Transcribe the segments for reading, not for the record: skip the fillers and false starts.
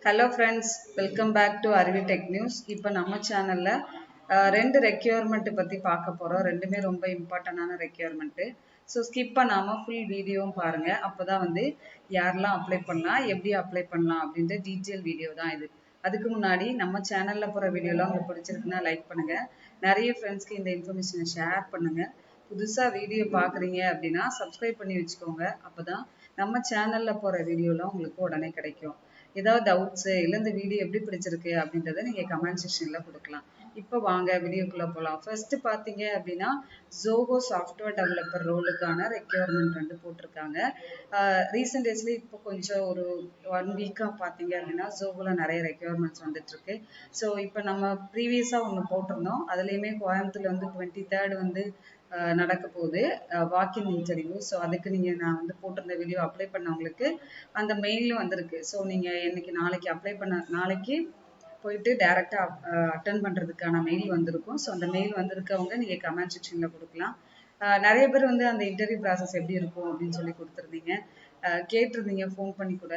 Hello friends, welcome back to Aruvi Tech News. இப்போ நம்ம சேனல்ல ரெண்டு ரெக்யர்மெண்ட் பத்தி பார்க்க போறோம். ரெண்டுமே ரொம்ப இம்பார்ட்டன்டான ரெக்யர்மெண்ட். ஸோ ஸ்கிப் பண்ணாம ஃபுல் வீடியோவும் பாருங்க. அப்பதான் வந்து யாரெல்லாம் அப்ளை பண்ணலாம், எப்படி அப்ளை பண்ணலாம் அப்படின்ற டீட்டெயில் வீடியோ தான் இது. அதுக்கு முன்னாடி நம்ம சேனல்ல போற வீடியோலாம் உங்களுக்கு பிடிச்சிருக்குன்னா லைக் பண்ணுங்க. நிறைய ஃப்ரெண்ட்ஸ்க்கு இந்த இன்ஃபர்மேஷனை ஷேர் பண்ணுங்க. புதுசா வீடியோ பாக்குறீங்க அப்படின்னா சப்ஸ்கிரைப் பண்ணி வச்சுக்கோங்க. அப்பதான் நம்ம சேனல்ல போற வீடியோலாம் உங்களுக்கு உடனே கிடைக்கும். ஏதாவது டவுட்ஸ் இல்லை இந்த வீடியோ எப்படி பிடிச்சிருக்கு அப்படின்றத நீங்க கமெண்ட் செக்ஷன்ல கொடுக்கலாம். இப்போ வாங்க வீடியோக்குள்ள போகலாம். ஃபர்ஸ்ட் பாத்தீங்க அப்படின்னா ஜோஹோ சாஃப்ட்வேர் டெவலப்பர் ரோலுக்கான ரெக்யர்மெண்ட் வந்து போட்டிருக்காங்க. ரீசெண்ட் டேஸ்ல இப்போ கொஞ்சம் ஒரு 1 வீக்கா பாத்தீங்க அப்படின்னா ஜோஹோல நிறைய ரெக்யர்மெண்ட்ஸ் வந்துட்டு இருக்கு. ஸோ இப்போ நம்ம ப்ரீவியஸா ஒன்று போட்டிருந்தோம். அதுலயுமே கோயம்புத்தூர்ல வந்து 23rd வந்து நடக்க போகுது வாக்கின் இன்டர்வியூ. ஸோ அதுக்கு நான் வந்து போட்டிருந்த வீடியோ அப்ளை பண்ணவங்களுக்கு அந்த மெயிலும் வந்திருக்கு. ஸோ இன்னைக்கு நாளைக்கு அப்ளை பண்ண நாளைக்கு போயிட்டு டைரக்டா அட்டன் பண்றதுக்கான மெயில் வந்திருக்கும். ஸோ அந்த மெயில் வந்திருக்கவங்க நீங்க கமெண்ட் செக்ஷன்ல கொடுக்கலாம். நிறைய பேர் வந்து அந்த இன்டர்வியூ ப்ராசஸ் எப்படி இருக்கும் அப்படின்னு சொல்லி கொடுத்துருந்தீங்க, கேட்டிருந்தீங்க ஃபோன் பண்ணி கூட.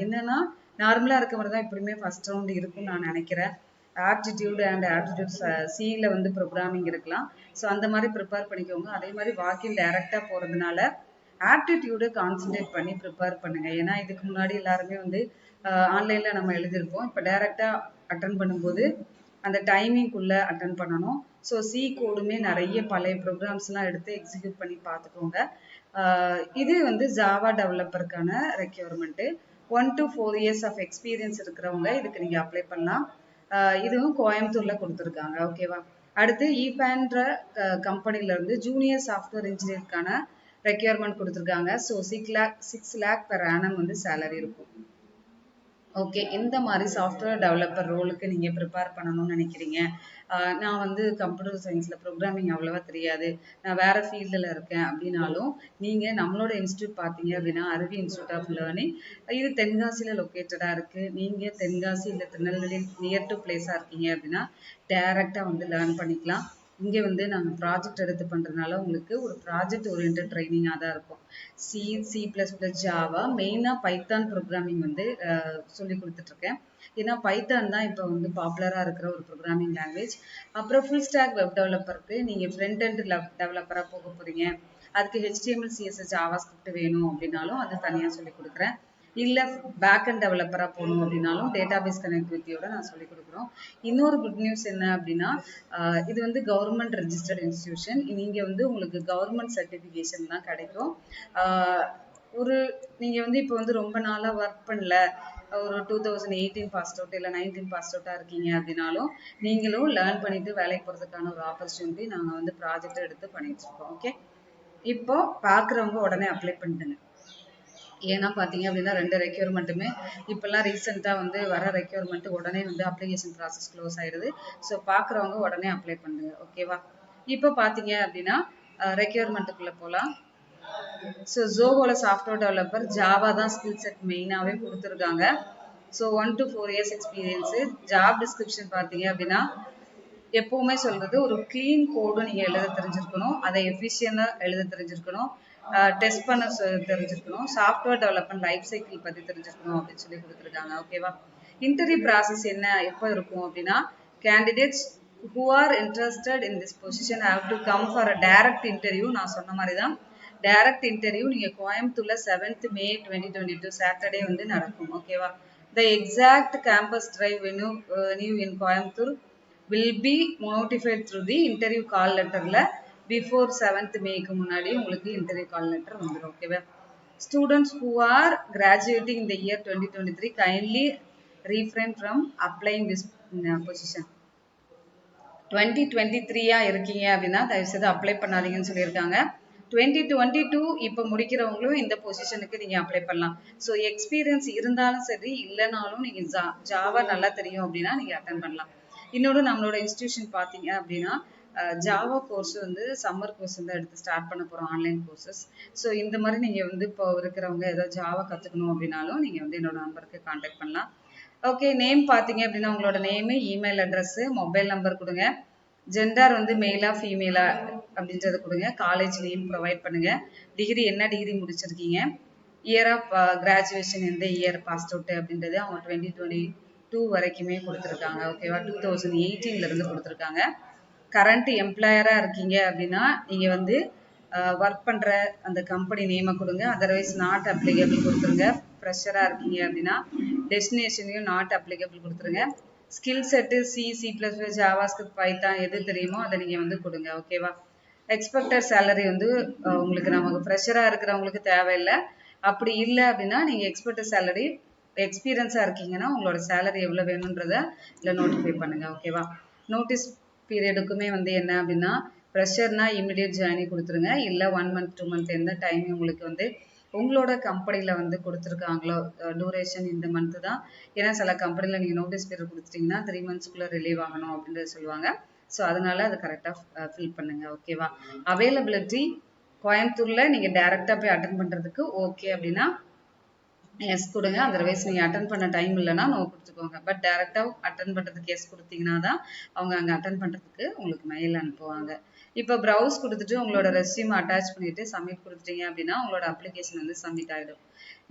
என்னன்னா நார்மலா இருக்க மாதிரி தான் எப்படியுமே ஃபர்ஸ்ட் ரவுண்ட் இருக்கும்னு நான் நினைக்கிறேன். ஆப்டிடியூட் அண்ட் ஆப்டிடியூட் சியில் வந்து ப்ரோக்ராமிங் இருக்கலாம். ஸோ அந்த மாதிரி ப்ரிப்பேர் பண்ணிக்கோங்க. அதே மாதிரி வாக்கின் டைரக்டா போறதுனால ஆப்டிடியூடை கான்சென்ட்ரேட் பண்ணி ப்ரிப்பேர் பண்ணுங்க. ஏன்னா இதுக்கு முன்னாடி எல்லாருமே வந்து ஆன்லைன்ல நம்ம எழுதியிருப்போம். இப்போ டைரக்டா அட்டன் பண்ணும்போது அந்த டைமிங்குள்ள அட்டன் பண்ணணும். ஸோ சி கோடுமே நிறைய பழைய ப்ரோக்ராம்ஸ்லாம் எடுத்து எக்ஸிக்யூட் பண்ணி பார்த்துக்கோங்க. இது வந்து ஜாவா டெவலப்பருக்கான requirement. 1 to 4 years of experience இருக்கிறவங்க இதுக்கு நீங்க அப்ளை பண்ணலாம். இதுவும் கோயம்புத்தூர்ல கொடுத்துருக்காங்க. ஓகேவா. அடுத்து ஈபேன்ற கம்பெனில இருந்து ஜூனியர் சாஃப்ட்வேர் இன்ஜினியருக்கான ரெக்யர்மெண்ட் கொடுத்துருக்காங்க. ஸோ 6 lakh per annum வந்து சேலரி இருக்கும். ஓகே, இந்த மாதிரி சாஃப்ட்வேர் டெவலப்பர் ரோலுக்கு நீங்க ப்ரிப்பேர் பண்ணணும்னு நினைக்கிறீங்க, நான் வந்து கம்ப்யூட்டர் சயின்ஸ்ல ப்ரோக்ராமிங் அவ்வளவா தெரியாது, நான் வேற ஃபீல்டில் இருக்கேன் அப்படின்னாலும் நீங்க நம்மளோட இன்ஸ்டியூட் பார்த்தீங்க அப்படின்னா அருவி இன்ஸ்டியூட் ஆஃப் லேர்னிங். இது தென்காசியில லொக்கேட்டடா இருக்கு. நீங்க தென்காசி இல்லை திருநெல்வேலி நியர் டு பிளேஸா இருக்கீங்க அப்படின்னா டைரக்டா வந்து லேர்ன் பண்ணிக்கலாம். இங்கே வந்து நாங்கள் ப்ராஜெக்ட் எடுத்து பண்ணுறதுனால உங்களுக்கு ஒரு ப்ராஜெக்ட் ஓரியன்ட் ட்ரைனிங்காக தான் இருக்கும். C++, ஜாவா, மெயினாக பைத்தான் ப்ரோக்ராமிங் வந்து சொல்லி கொடுத்துட்ருக்கேன். ஏன்னா பைத்தான் தான் இப்போ வந்து பாப்புலராக இருக்கிற ஒரு ப்ரோக்ராமிங் லாங்குவேஜ். அப்புறம் ஃபுல் ஸ்டாக் வெப் டெவலப்பருக்கு நீங்கள் ஃப்ரண்ட் அண்ட் டெவலப்பராக போக போகிறீங்க, அதுக்கு HTML, CSS, ஜாவா ஸ்கிரிப்ட் வேணும் அப்படின்னாலும் அது தனியாக சொல்லி கொடுக்குறேன். இல்லை பேக் அண்ட் டெவலப்பராக போகணும் அப்படின்னாலும் டேட்டாபேஸ் கனெக்டிவிட்டியோட நான் சொல்லி கொடுக்குறோம். இன்னொரு குட் நியூஸ் என்ன அப்படின்னா இது வந்து கவர்மெண்ட் ரெஜிஸ்டர்ட் இன்ஸ்டிடியூஷன். நீங்கள் வந்து உங்களுக்கு கவர்மெண்ட் சர்டிஃபிகேஷன் தான் கிடைக்கும். ஒரு நீங்கள் வந்து இப்போ வந்து ரொம்ப நாளாக ஒர்க் பண்ணல, ஒரு 2018 பாஸ்ட் அவுட் இல்லை 19 பாஸ்ட் அவுட்டாக இருக்கீங்க அப்படின்னாலும் நீங்களும் லேர்ன் பண்ணிட்டு வேலைக்கு போகிறதுக்கான ஒரு ஆப்பர்ச்சுனிட்டி நாங்கள் வந்து ப்ராஜெக்ட் எடுத்து பண்ணிட்டு இருக்கோம். ஓகே, இப்போ பார்க்குறவங்க உடனே அப்ளை பண்ணிட்டுங்க. ஏன்னா பார்த்தீங்க அப்படின்னா 2 ரெக்யர்மெண்ட்டுமே இப்போல்லாம் ரீசெண்டாக வந்து வர ரெக்யர்மெண்ட் உடனே வந்து அப்ளிகேஷன் ப்ராசஸ் க்ளோஸ் ஆயிடுது. ஸோ பார்க்குறவங்க உடனே அப்ளை பண்ணுங்க. ஓகேவா. இப்போ பார்த்தீங்க அப்படின்னா ரெக்யர்மெண்ட்டுக்குள்ளே போகலாம். ஸோ ஜோஹோல சாஃப்ட்வேர் டெவலப்பர் ஜாவா தான் ஸ்கில் செட் மெயினாகவே கொடுத்துருக்காங்க. So 1 to 4 years experience. Job description பார்த்தீங்க அப்படின்னா எப்பவுமே சொல்றது ஒரு கிளீன் கோடும் நீங்க எழுத தெரிஞ்சிருக்கணும், அதை எஃபிஷியண்டா எழுத தெரிஞ்சிருக்கணும், டெஸ்ட் பண்ண தெரிஞ்சிருக்கணும், சாஃப்ட்வேர் டெவலப்மெண்ட் லைஃப் சைக்கிள் பத்தி தெரிஞ்சிருக்கணும் அப்படின்னு சொல்லி கொடுத்துருக்காங்க. ஓகேவா. இன்டர்வியூ ப்ராசஸ் என்ன எப்போ இருக்கும் அப்படின்னா candidates who are interested in this position have to come for a direct interview. நான் சொன்ன மாதிரி தான் டைரக்ட் இன்டர்வியூ நீங்க கோயம்புத்தூர்ல 7th May 2022 சாட்டர்டே வந்து நடக்கும். ஓகேவா. The exact campus drive venue in Coimbatore will be notified through the interview call letterல before 7th Mayக்கு முன்னாடி உங்களுக்கு interview call letter வந்துடும். ஓகேவா. Students who are graduating in the year 2023 kindly refrain from applying this position. 2023 இருக்கீங்க அப்படின்னா தயவுசெய்து apply பண்ணாதீங்கன்னு சொல்லியிருக்காங்க. 2022 இப்போ முடிக்கிறவங்களும் இந்த பொசிஷனுக்கு நீங்க அப்ளை பண்ணலாம். ஸோ எக்ஸ்பீரியன்ஸ் இருந்தாலும் சரி இல்லைனாலும் நீங்க ஜாவா நல்லா தெரியும் அப்படின்னா நீங்க அட்டன் பண்ணலாம். இன்னொரு நம்மளோட இன்ஸ்டிடியூஷன் பார்த்தீங்க அப்படின்னா ஜாவா கோர்ஸ் வந்து சம்மர் கோர்ஸ் வந்து எடுத்து ஸ்டார்ட் பண்ண போகிறோம், ஆன்லைன் கோர்சஸ். ஸோ இந்த மாதிரி நீங்கள் வந்து இப்போ இருக்கிறவங்க ஏதாவது ஜாவா கற்றுக்கணும் அப்படின்னாலும் நீங்கள் வந்து என்னோட நம்பருக்கு கான்டாக்ட் பண்ணலாம். ஓகே, நேம் பார்த்தீங்க அப்படின்னா உங்களோட name, email address, mobile number கொடுங்க. ஜெண்டர் வந்து மெயிலா ஃபீமேலா அப்படின்றத கொடுங்க. காலேஜ் நேம் ப்ரொவைட் பண்ணுங்க. டிகிரி என்ன டிகிரி முடிச்சிருக்கீங்க, இயர் ஆஃப் கிராஜுவேஷன் எந்த இயர் பாஸ் அவுட் அப்படின்றது அவங்க 2022 வரைக்குமே கொடுத்துருக்காங்க. ஓகேவா, 2018 இருந்து கொடுத்துருக்காங்க. கரண்ட் எம்ப்ளாயரா இருக்கீங்க அப்படின்னா நீங்க வந்து ஒர்க் பண்ற அந்த கம்பெனி நேமை கொடுங்க. அதர்வைஸ் நாட் அப்ளிகபிள் கொடுத்துருங்க. ஃப்ரெஷரா இருக்கீங்க அப்படின்னா டெஸ்டினேஷனையும் நாட் அப்ளிகபிள் கொடுத்துருங்க. Skill set C++, JavaScript, Python எது தெரியுமோ அதை நீங்க வந்து கொடுங்க. ஓகேவா, எக்ஸ்பெக்டட் சேலரி வந்து உங்களுக்கு நமக்கு ஃப்ரெஷரா இருக்கிறவங்களுக்கு தேவையில்லை. அப்படி இல்லை அப்படின்னா நீங்க எக்ஸ்பெக்டட் சேலரி எக்ஸ்பீரியன்ஸா இருக்கீங்கன்னா உங்களோட சேலரி எவ்வளவு வேணும்ன்றத இல்லை நோட்டிஃபை பண்ணுங்க. ஓகேவா, நோட்டீஸ் பீரியடுக்குமே வந்து என்ன அப்படின்னா ஃப்ரெஷர்னா இமிடியேட் ஜாயினிங் கொடுத்துருங்க. இல்லை 1 month 2 month எந்த டைம் உங்களுக்கு வந்து உங்களோட கம்பெனியில் வந்து கொடுத்துருக்காங்களோ டூரேஷன் இந்த மந்த்து தான். ஏன்னா சில கம்பெனியில் நீங்கள் நோட்டீஸ் பீரியட் கொடுத்துட்டீங்கன்னா 3 monthsக்குள்ளே ரிலீவ் ஆகணும் அப்படின்றத சொல்லுவாங்க. ஸோ அதனால அதை கரெக்டாக ஃபில் பண்ணுங்க. ஓகேவா, அவைலபிலிட்டி கோயம்புத்தூரில் நீங்கள் டைரெக்டாக போய் அட்டன் பண்ணுறதுக்கு ஓகே அப்படின்னா எஸ் கொடுங்க. அதர்வைஸ் நீங்கள் அட்டன் பண்ண டைம் இல்லைன்னா நோ கொடுத்துக்கோங்க. பட் டைரெக்டாக அட்டன் பண்ணுறதுக்கு எஸ் கொடுத்தீங்கன்னா தான் அவங்க அங்கே அட்டன் பண்ணுறதுக்கு உங்களுக்கு மெயில் அனுப்புவாங்க. இப்போ ப்ரௌஸ் கொடுத்துட்டு உங்களோட ரெஸ்யூம் அட்டாச் பண்ணிட்டு சப்மிட் கொடுத்துட்டீங்க அப்படின்னா உங்களோட அப்ளிகேஷன் வந்து சப்மிட் ஆகிடும்.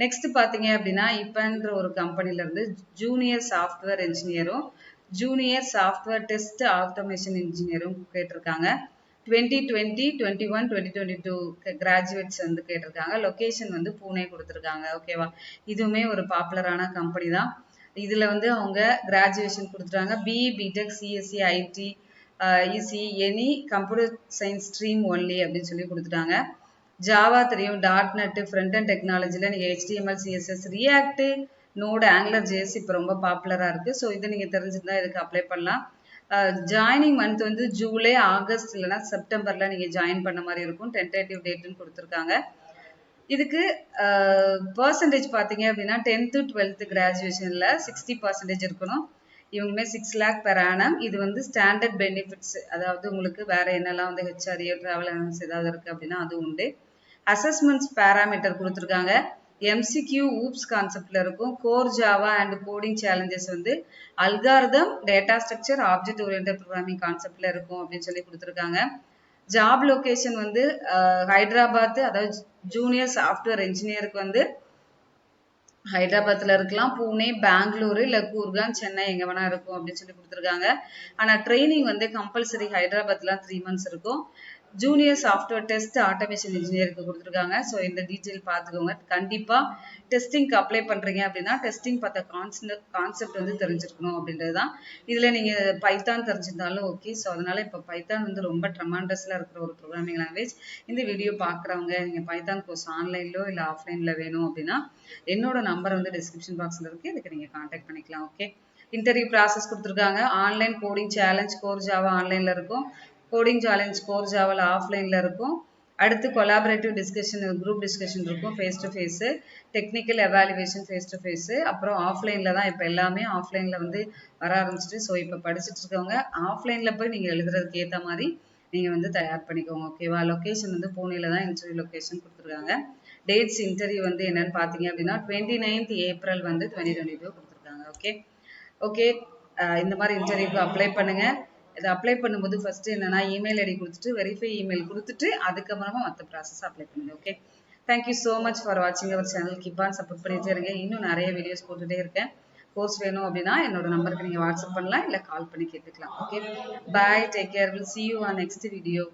நெக்ஸ்ட் பார்த்தீங்க அப்படின்னா இப்போன்ற ஒரு கம்பெனிலேருந்து ஜூனியர் சாஃப்ட்வேர் இன்ஜினியரும் ஜூனியர் சாஃப்ட்வேர் டெஸ்ட் ஆட்டோமேஷன் இன்ஜினியரும் கேட்டிருக்காங்க. 2020, 21, 2022 கிராஜுவேட்ஸ் வந்து கேட்டிருக்காங்க. லொகேஷன் வந்து பூனே கொடுத்துருக்காங்க. ஓகேவா, இதுவுமே ஒரு பாப்புலரான கம்பெனி தான். இதில் வந்து அவங்க கிராஜுவேஷன் கொடுத்துட்டாங்க. BE, BTech, CSC, IT, EC, any computer science stream only அப்படின்னு சொல்லி கொடுத்துட்டாங்க. ஜாவா தெரியும், .NET, ஃப்ரண்ட் அண்ட் டெக்னாலஜியில் நீங்கள் HTML, CSS, react, node, angular, JS இப்போ ரொம்ப பாப்புலராக இருக்குது. ஸோ இதை நீங்கள் தெரிஞ்சுருந்தா இதுக்கு அப்ளை பண்ணலாம். ஜாயினிங் மந்த் வந்து ஜூலை, ஆகஸ்ட் இல்லைனா செப்டம்பரில் நீங்கள் ஜாயின் பண்ண மாதிரி இருக்கும். டென்டேட்டிவ் டேட்டுன்னு கொடுத்துருக்காங்க. இதுக்கு பர்சன்டேஜ் பார்த்தீங்க அப்படின்னா 10th 12th கிராஜுவேஷனில் 60% இருக்கணும். இவங்களுமே 6 lakh per annum. இது வந்து ஸ்டாண்டர்ட் பெனிஃபிட்ஸ், அதாவது உங்களுக்கு வேற என்னெல்லாம் வந்து ஹெச்ஆர்ஏ, ட்ராவல் அலவன்ஸ் ஏதாவது இருக்குது அப்படின்னா அது உண்டு. அசஸ்மெண்ட்ஸ் பேராமீட்டர் கொடுத்துருக்காங்க. MCQ ஊப்ஸ் கான்செப்ட்ல இருக்கும். Core Java and coding challenges வந்து algorithm, data structure, object oriented programming கான்செப்ட்ல இருக்கும் அப்படின்னு சொல்லி கொடுத்துருக்காங்க. ஜாப் லொகேஷன் வந்து ஹைதராபாத், அதாவது ஜூனியர் சாஃப்ட்வேர் இன்ஜினியருக்கு வந்து ஹைதராபாத்ல இருக்கலாம், பூனே, பெங்களூரு, இல்லை கூர்கான், சென்னை எங்க வேணா இருக்கும் அப்படின்னு சொல்லி கொடுத்துருக்காங்க. ஆனா ட்ரைனிங் வந்து கம்பல்சரி ஹைதராபாத்ல 3 months இருக்கும். ஜூனியர் சாஃப்ட்வேர் டெஸ்ட் ஆட்டோமேஷன் இன்ஜினியருக்கு கொடுத்துருக்காங்க. ஸோ இந்த டீட்டெயில் பார்த்துக்கோங்க. கண்டிப்பாக டெஸ்டிங்க்கு அப்ளை பண்ணுறீங்க அப்படின்னா டெஸ்டிங் பார்த்த கான்செப்ட் வந்து தெரிஞ்சிருக்கணும் அப்படின்றது தான். இதில் நீங்கள் பைத்தான் தெரிஞ்சிருந்தாலும் ஓகே. ஸோ அதனால் இப்போ பைத்தான் வந்து ரொம்ப ட்ரெமாண்டஸில் இருக்கிற ஒரு ப்ரோக்ராமிங் லாங்குவேஜ். இந்த வீடியோ பார்க்குறவங்க நீங்கள் பைத்தான் கோர்ஸ் ஆன்லைன்லோ இல்லை ஆஃப்லைனில் வேணும் அப்படின்னா என்னோட நம்பர் வந்து டிஸ்கிரிப்ஷன் பாக்ஸில் இருக்குது. இதுக்கு நீங்கள் கான்டாக்ட் பண்ணிக்கலாம். ஓகே, இன்டர்வியூ ப்ராசஸ் கொடுத்துருக்காங்க. Online coding challenge, core Java ஆன்லைனில் இருக்கும். கோடிங் சேலஞ்ச் கோர் ஜாவால ஆஃப்லைனில் இருக்கும். அடுத்து கொலாபரேட்டிவ் டிஸ்கஷன், குரூப் டிஸ்கஷன் இருக்கும், face to face. Technical evaluation face to face. அப்புறம் ஆஃப்லைனில் தான் இப்போ எல்லாமே ஆஃப்லைனில் வந்து வர ஆரம்பிச்சிட்டு. ஸோ இப்போ படிச்சுட்டு இருக்கவங்க ஆஃப்லைனில் போய் நீங்கள் எழுதுறதுக்கு ஏற்ற மாதிரி நீங்கள் வந்து தயார் பண்ணிக்கோங்க. ஓகேவா, லொக்கேஷன் வந்து பூனேல தான் இன்டர்வியூ லொக்கேஷன் கொடுத்துருக்காங்க. டேட்ஸ் இன்டர்வியூ வந்து என்னன்னு பார்த்தீங்க அப்படின்னா 29th April வந்து 2022 கொடுத்துருக்காங்க. ஓகே ஓகே, இந்த மாதிரி இன்டர்வியூக்கு அப்ளை பண்ணுங்க. இதை அப்ளை பண்ணும்போது ஃபர்ஸ்ட் என்னன்னா இமெயில் ஐடி கொடுத்துட்டு வெரிஃபை இமெயில் கொடுத்துட்டு அதுக்கப்புறமா மற்ற ப்ராசஸ் அப்ளை பண்ணுங்க. Okay, thank you so much for வாட்சிங் our channel. Keep on support பண்ணிட்டே இருங்க. இன்னும் நிறைய வீடியோஸ் போட்டுட்டே இருக்கேன். கோர்ஸ் வேணும் அப்படின்னா என்னோட நம்பருக்கு நீங்கள் வாட்ஸ்அப் பண்ணலாம், இல்லை கால் பண்ணி கேட்டுக்கலாம். Okay, bye, take care, will see you on next video.